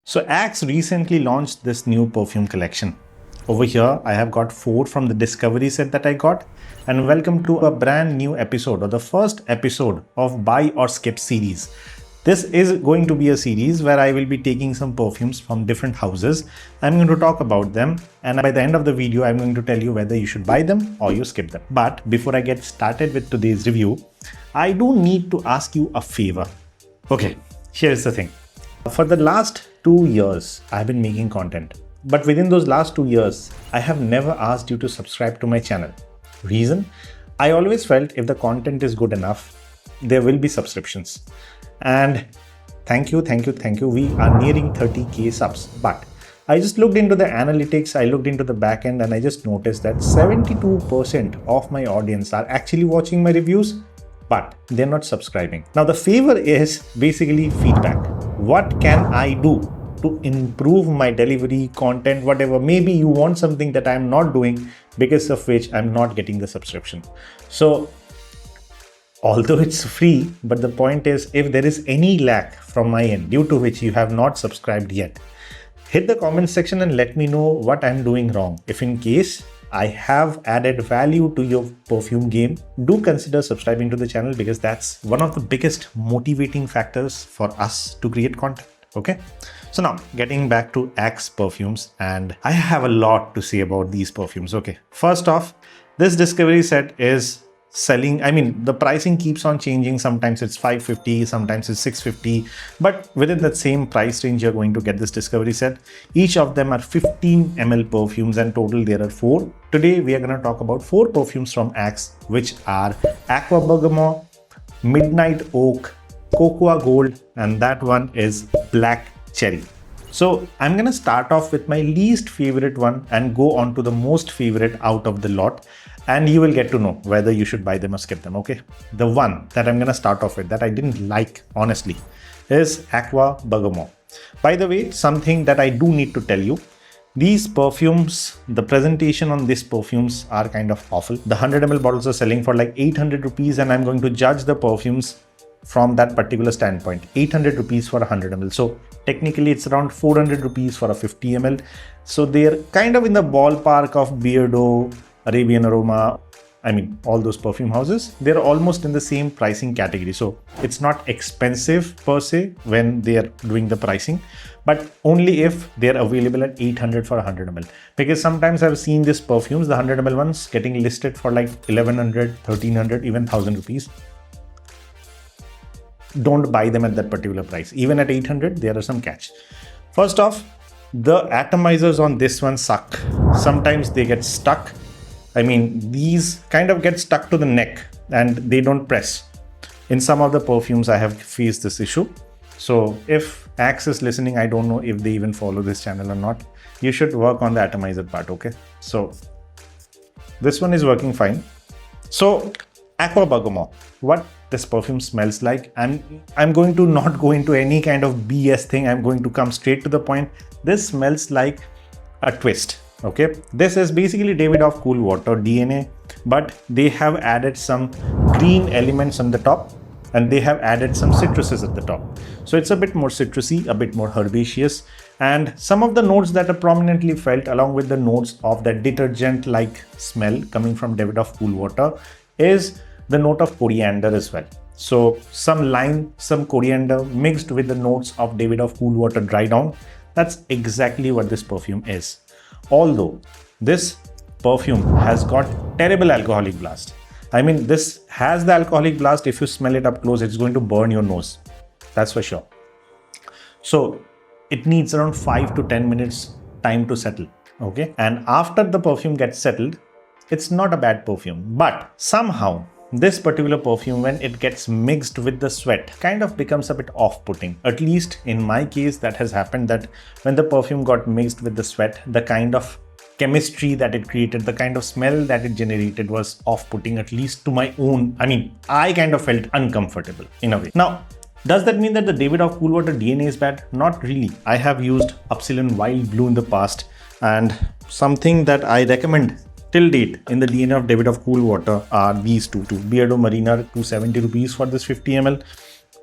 So Axe recently launched this new perfume collection. Over here, I have got 4 from the discovery set that I got. And welcome to a brand new episode, or the first episode of Buy or Skip series. This is going to be a series where I will be taking some perfumes from different houses. I'm going to talk about them, and by the end of the video, I'm going to tell you whether you should buy them or you skip them. But before I get started with today's review, I do need to ask you a favor. Okay, here's the thing. For the last 2 years, I've been making content. But within those last 2 years, I have never asked you to subscribe to my channel. Reason? I always felt if the content is good enough, there will be subscriptions. And thank you. We are nearing 30k subs. But I just looked into the analytics, I looked into the backend, and I just noticed that 72% of my audience are actually watching my reviews, but they're not subscribing. Now the favor is basically feedback. What can I do to improve my delivery, content, whatever? Maybe you want something that I'm not doing, because of which I'm not getting the subscription. So although it's free, but the point is, if there is any lack from my end due to which you have not subscribed yet, hit the comment section and let me know what I'm doing wrong. If in case I have added value to your perfume game, do consider subscribing to the channel, because that's one of the biggest motivating factors for us to create content. Okay, so now getting back to Axe perfumes, and I have a lot to say about these perfumes. Okay, first off, this discovery set is selling, the pricing keeps on changing. Sometimes it's 550, sometimes it's 650, but within that same price range, you're going to get this discovery set. Each of them are 15 ml perfumes, and total there are 4. Today, we are going to talk about 4 perfumes from Axe, which are Aqua Bergamot, Midnight Oak, Cocoa Gold, and that one is Black Cherry. So I'm going to start off with my least favorite one and go on to the most favorite out of the lot. And you will get to know whether you should buy them or skip them, okay? The one that I'm going to start off with that I didn't like, honestly, is Aqua Bergamot. By the way, something that I do need to tell you, these perfumes, the presentation on these perfumes are kind of awful. The 100 ml bottles are selling for like 800 rupees, and I'm going to judge the perfumes from that particular standpoint. 800 rupees for 100 ml. So technically it's around 400 rupees for a 50 ml. So they're kind of in the ballpark of Beardo, Arabian Aroma, all those perfume houses. They're almost in the same pricing category. So it's not expensive per se when they're doing the pricing, but only if they're available at 800 for 100 ml. Because sometimes I've seen these perfumes, the 100 ml ones, getting listed for like 1100, 1300, even 1000 rupees. Don't buy them at that particular price. Even at 800, there are some catch. First off, the atomizers on this one suck. Sometimes they get stuck. These kind of get stuck to the neck and they don't press. In some of the perfumes, I have faced this issue. So if Axe is listening, I don't know if they even follow this channel or not. You should work on the atomizer part, okay? So this one is working fine. So Aqua Bergamot, what this perfume smells like. I'm going to not go into any kind of BS thing. I'm going to come straight to the point. This smells like a twist. Okay, this is basically Davidoff Cool Water DNA, but they have added some green elements on the top, and they have added some citruses at the top. So it's a bit more citrusy, a bit more herbaceous, and some of the notes that are prominently felt along with the notes of that detergent-like smell coming from Davidoff Cool Water is the note of coriander as well. So some lime, some coriander mixed with the notes of Davidoff Cool Water dry down. That's exactly what this perfume is. Although this perfume has got terrible alcoholic blast. This has the alcoholic blast. If you smell it up close, it's going to burn your nose. That's for sure. So it needs around 5 to 10 minutes time to settle. Okay. And after the perfume gets settled, it's not a bad perfume. But somehow this particular perfume, when it gets mixed with the sweat, kind of becomes a bit off-putting. At least in my case, that has happened, that when the perfume got mixed with the sweat, the kind of chemistry that it created, the kind of smell that it generated was off-putting, at least to my own. I kind of felt uncomfortable in a way. Now, does that mean that the Davidoff Cool Water DNA is bad? Not really. I have used Upsilon Wild Blue in the past, and something that I recommend till date in the DNA of Davidoff Cool Water are these two. Beardo Marina, 270 rupees for this 50 ml.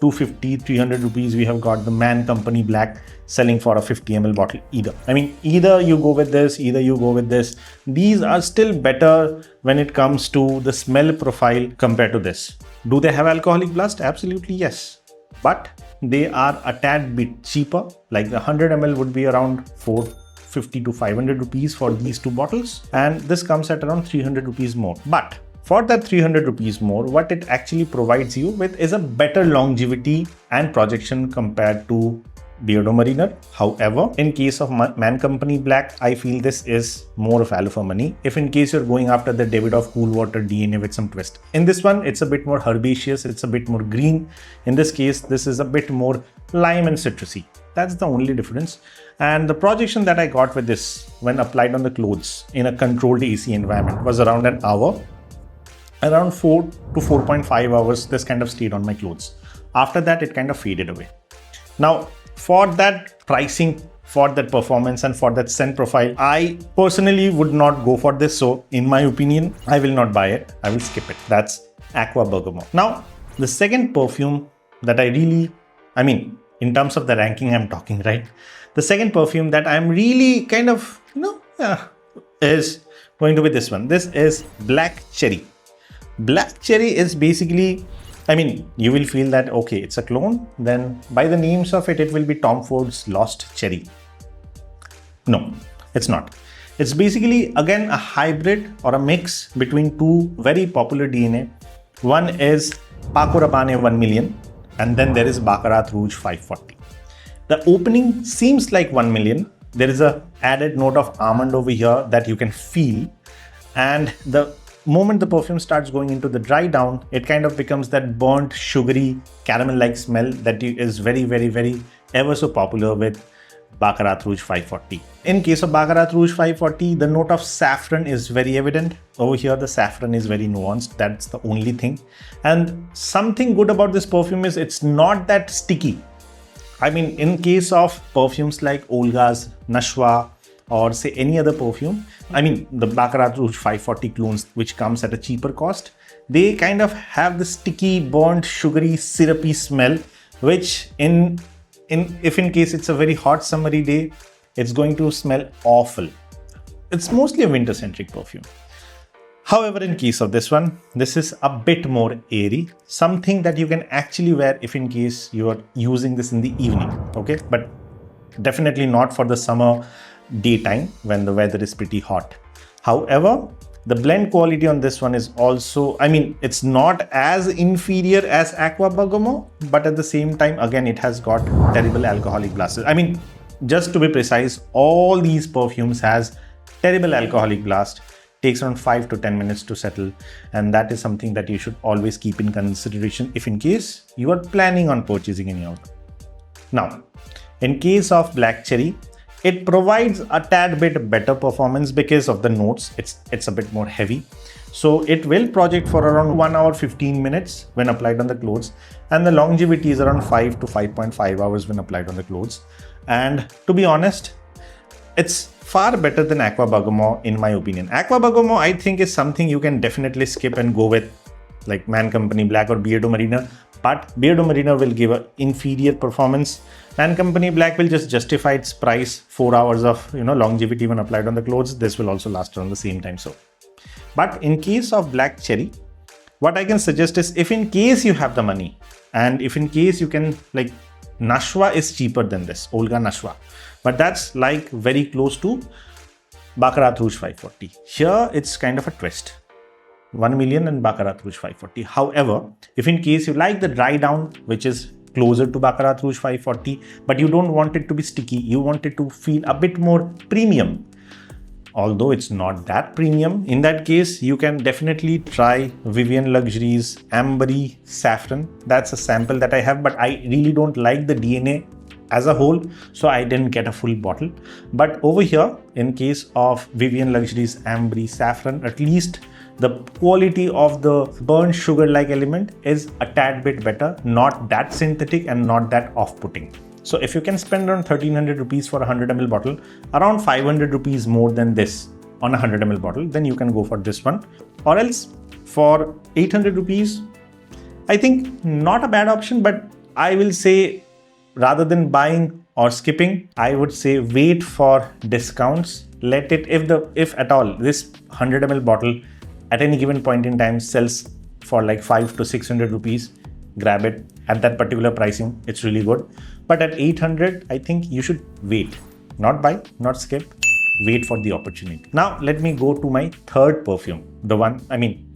250, 300 rupees, we have got the Man Company Black selling for a 50 ml bottle either. I mean, either you go with this, either you go with this. These are still better when it comes to the smell profile compared to this. Do they have alcoholic blast? Absolutely yes. But they are a tad bit cheaper. Like the 100 ml would be around 450 to 500 rupees for these two bottles. And this comes at around 300 rupees more. But for that 300 rupees more, what it actually provides you with is a better longevity and projection compared to Beardo Mariner. However, in case of Man Company Black, I feel this is more value for money. If in case you're going after the Davidoff Cool Water DNA with some twist. In this one, it's a bit more herbaceous, it's a bit more green. In this case, this is a bit more lime and citrusy. That's the only difference. And the projection that I got with this when applied on the clothes in a controlled AC environment was around an hour. Around 4 to 4.5 hours, this kind of stayed on my clothes. After that, it kind of faded away. Now, for that pricing, for that performance and for that scent profile, I personally would not go for this. So in my opinion, I will not buy it. I will skip it. That's Aqua Bergamot. Now, the second perfume that in terms of the ranking I'm talking, right? The second perfume that I'm really kind of, is going to be this one. This is Black Cherry. Black Cherry is basically, you will feel that, okay, it's a clone. Then by the names of it, it will be Tom Ford's Lost Cherry. No, it's not. It's basically, again, a hybrid or a mix between two very popular DNA. One is Paco Rabanne 1 million, and then there is Baccarat Rouge 540. The opening seems like 1 million. There is a added note of almond over here that you can feel. And the moment the perfume starts going into the dry down, it kind of becomes that burnt, sugary, caramel-like smell that is very, very, very ever so popular with Baccarat Rouge 540. In case of Baccarat Rouge 540, the note of saffron is very evident. Over here, the saffron is very nuanced. That's the only thing. And something good about this perfume is it's not that sticky. In case of perfumes like Olga's, Nashwa, or say any other perfume, the Baccarat Rouge 540 clones, which comes at a cheaper cost, they kind of have the sticky, burnt, sugary, syrupy smell, which if in case it's a very hot summery day, it's going to smell awful. It's mostly a winter-centric perfume. However, in case of this one, this is a bit more airy, something that you can actually wear if in case you are using this in the evening, okay? But definitely not for the summer daytime when the weather is pretty hot. However, the blend quality on this one is also, it's not as inferior as Aqua Bergamot, but at the same time, again, it has got terrible alcoholic blasts. Just to be precise, all these perfumes has terrible alcoholic blast. Takes around 5 to 10 minutes to settle, and that is something that you should always keep in consideration if in case you are planning on purchasing any out. Now, in case of Black Cherry, it provides a tad bit better performance because of the notes. It's a bit more heavy. So it will project for around 1 hour 15 minutes when applied on the clothes, and the longevity is around 5 to 5.5 hours when applied on the clothes. And to be honest, it's far better than Aqua Bergamot in my opinion. Aqua Bergamot, I think, is something you can definitely skip and go with like Man Company Black or Beardo Mariner. But Beardo Mariner will give an inferior performance. Man Company Black will just justify its price, 4 hours of longevity when applied on the clothes. This will also last around the same time. But in case of Black Cherry, what I can suggest is if in case you have the money and if in case you can, like, Nashwa is cheaper than this, Olga Nashwa, but that's like very close to Baccarat Rouge 540. Here it's kind of a twist. 1 million and Baccarat Rouge 540. However, if in case you like the dry down, which is closer to Baccarat Rouge 540, but you don't want it to be sticky, you want it to feel a bit more premium, although it's not that premium, in that case, you can definitely try Vivienne Luxury's Ambery Saffron. That's a sample that I have, but I really don't like the DNA as a whole, so I didn't get a full bottle. But over here, in case of Vivienne Luxury's Ambery Saffron, at least the quality of the burnt sugar-like element is a tad bit better, not that synthetic and not that off-putting. So if you can spend around 1300 rupees for a 100 ml bottle, around 500 rupees more than this on a 100 ml bottle, then you can go for this one. Or else for 800 rupees, I think not a bad option, but I will say, rather than buying or skipping, I would say wait for discounts. Let it, if at all, this 100 ml bottle at any given point in time sells for like 500 to 600 rupees, grab it at that particular pricing. It's really good. But at 800, I think you should wait, not buy, not skip, wait for the opportunity. Now, let me go to my third perfume. The one,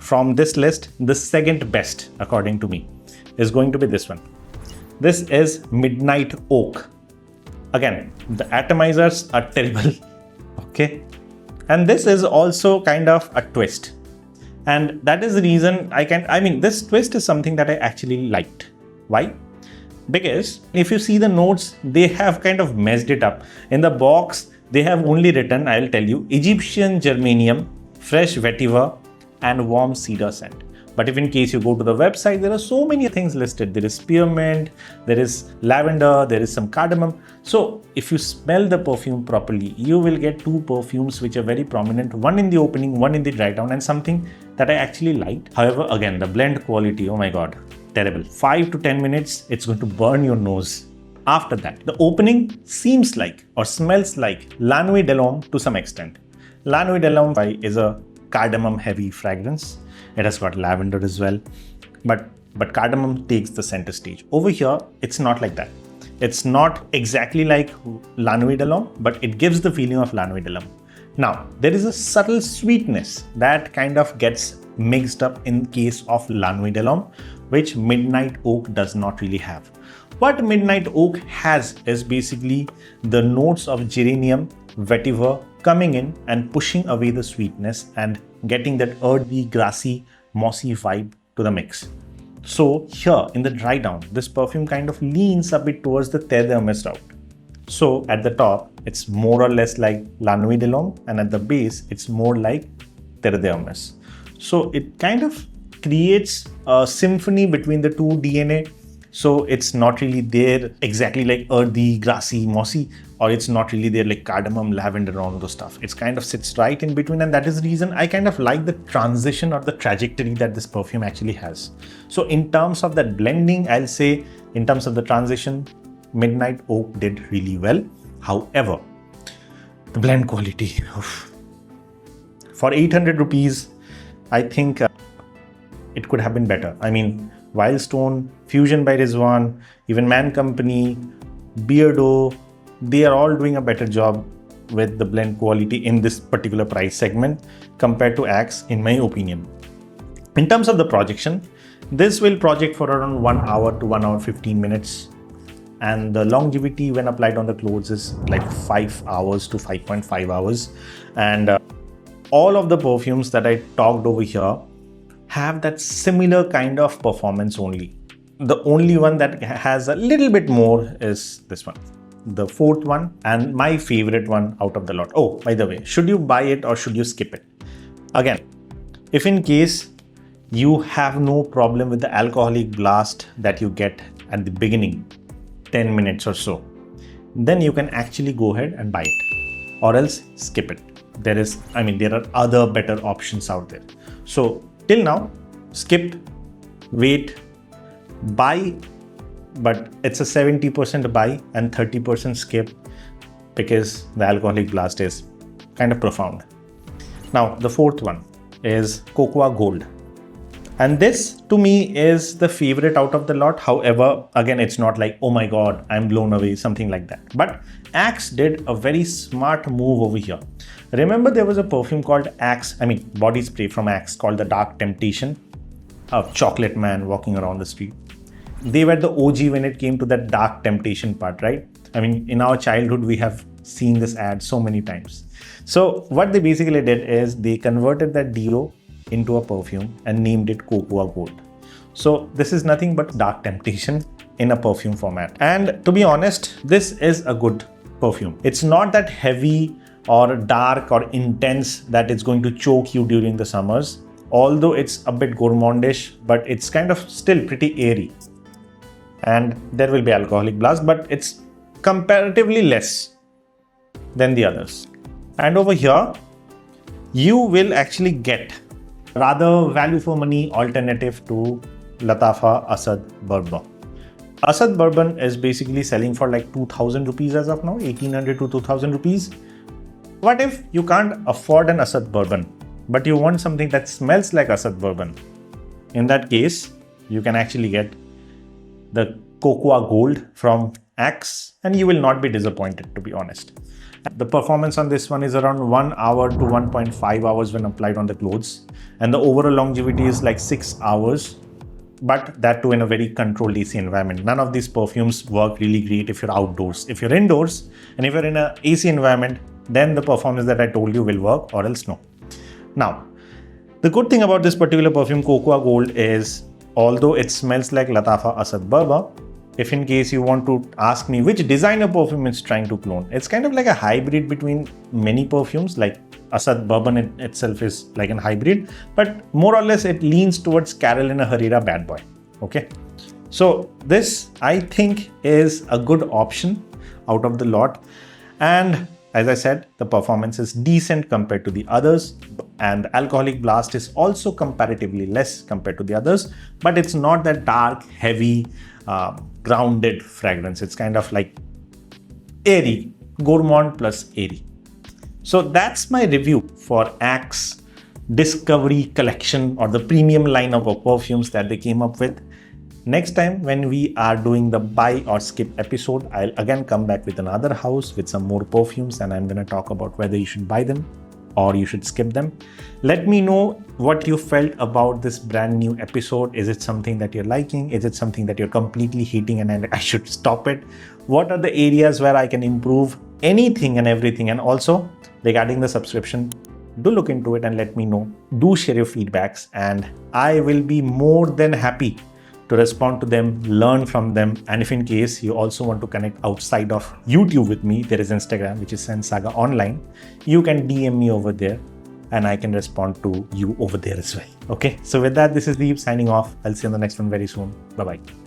from this list, the second best, according to me, is going to be this one. This is Midnight Oak. Again, the atomizers are terrible. Okay. And this is also kind of a twist. And that is the reason this twist is something that I actually liked. Why? Because if you see the notes, they have kind of messed it up. In the box, they have only written, I'll tell you, Egyptian geranium, fresh vetiver, and warm cedar scent. But if in case you go to the website, there are so many things listed. There is spearmint, there is lavender, there is some cardamom. So if you smell the perfume properly, you will get two perfumes which are very prominent, one in the opening, one in the dry down, and something that I actually liked. However, again, the blend quality, oh my God, terrible. 5 to 10 minutes, it's going to burn your nose. After that, the opening seems like or smells like La Nuit de l'Homme to some extent. La Nuit de l'Homme is a cardamom heavy fragrance. It has got lavender as well, but cardamom takes the center stage. Over here, it's not like that. It's not exactly like La Nuit de l'Homme, but it gives the feeling of La Nuit de l'Homme. Now, there is a subtle sweetness that kind of gets mixed up in case of La Nuit de l'Homme, which Midnight Oak does not really have. What Midnight Oak has is basically the notes of geranium, vetiver coming in and pushing away the sweetness and getting that earthy, grassy, mossy vibe to the mix. So here in the dry down, this perfume kind of leans a bit towards the Terre d'Hermès route. So at the top, it's more or less like La Nuit de l'Homme, and at the base, it's more like Terre d'Hermès. So it kind of creates a symphony between the two DNA. So it's not really there exactly like earthy, grassy, mossy, or it's not really there like cardamom, lavender, all those stuff. It's kind of sits right in between, and that is the reason I kind of like the transition or the trajectory that this perfume actually has. So in terms of that blending, I'll say in terms of the transition, Midnight Oak did really well. However, the blend quality, for 800 rupees, I think it could have been better. Wildstone, Fusion by Rizwan, even Man Company, Beardo, they are all doing a better job with the blend quality in this particular price segment compared to Axe, in my opinion. In terms of the projection, this will project for around 1 hour to 1 hour 15 minutes. And the longevity when applied on the clothes is like 5 hours to 5.5 hours. And all of the perfumes that I talked over here have that similar kind of performance only. The only one that has a little bit more is this one, the fourth one, and my favorite one out of the lot. Oh, by the way, should you buy it or should you skip it? Again, if in case you have no problem with the alcoholic blast that you get at the beginning, 10 minutes or so, then you can actually go ahead and buy it, or else skip it. There are other better options out there. So till now, skip, wait, buy, but it's a 70% buy and 30% skip because the alcoholic blast is kind of profound. Now, the fourth one is Cocoa Gold. And this to me is the favorite out of the lot. However, again, it's not like, oh my God, I'm blown away, something like that. But Axe did a very smart move over here. Remember, there was a perfume called body spray from Axe called the Dark Temptation, a chocolate man walking around the street. They were the OG when it came to that Dark Temptation part, right? In our childhood, we have seen this ad so many times. So what they basically did is they converted that deo into a perfume and named it Cocoa Gold. So this is nothing but Dark Temptation in a perfume format. And to be honest, this is a good perfume. It's not that heavy or dark or intense that it's going to choke you during the summers. Although it's a bit gourmandish, but it's kind of still pretty airy. And there will be alcoholic blast, but it's comparatively less than the others. And over here, you will actually get rather value for money alternative to Latafa Asad Bourbon. Asad Bourbon is basically selling for like 2000 rupees as of now, 1800 to 2000 rupees. What if you can't afford an Asad Bourbon, but you want something that smells like Asad Bourbon? In that case, you can actually get the Cocoa Gold from Axe, and you will not be disappointed, to be honest. The performance on this one is around 1 hour to 1.5 hours when applied on the clothes, and the overall longevity is like 6 hours, but that too in a very controlled AC environment. None of these perfumes work really great if you're outdoors. If you're indoors and if you're in an AC environment, then the performance that I told you will work, or else no. Now, the good thing about this particular perfume, Cocoa Gold, is although it smells like Latafa Asad Bourbon, if in case you want to ask me which designer perfume it's trying to clone, it's kind of like a hybrid between many perfumes. Like Asad Bourbon itself is like a hybrid, but more or less it leans towards Carolina Herrera Bad Boy. Okay, so this I think is a good option out of the lot, and as I said, the performance is decent compared to the others, and alcoholic blast is also comparatively less compared to the others, but it's not that dark, heavy, grounded fragrance. It's kind of like airy, gourmand plus airy. So that's my review for Axe Discovery Collection, or the premium lineup of perfumes that they came up with. Next time when we are doing the buy or skip episode, I'll again come back with another house with some more perfumes, and I'm going to talk about whether you should buy them or you should skip them. Let me know what you felt about this brand new episode. Is it something that you're liking? Is it something that you're completely hating and I should stop it? What are the areas where I can improve anything and everything? And also regarding the subscription, do look into it and let me know. Do share your feedbacks, and I will be more than happy to respond to them, learn from them. And if in case you also want to connect outside of YouTube with me, there is Instagram, which is Saga Online. You can DM me over there and I can respond to you over there as well. Okay, so with that, this is Deep signing off. I'll see you on the next one very soon. Bye-bye.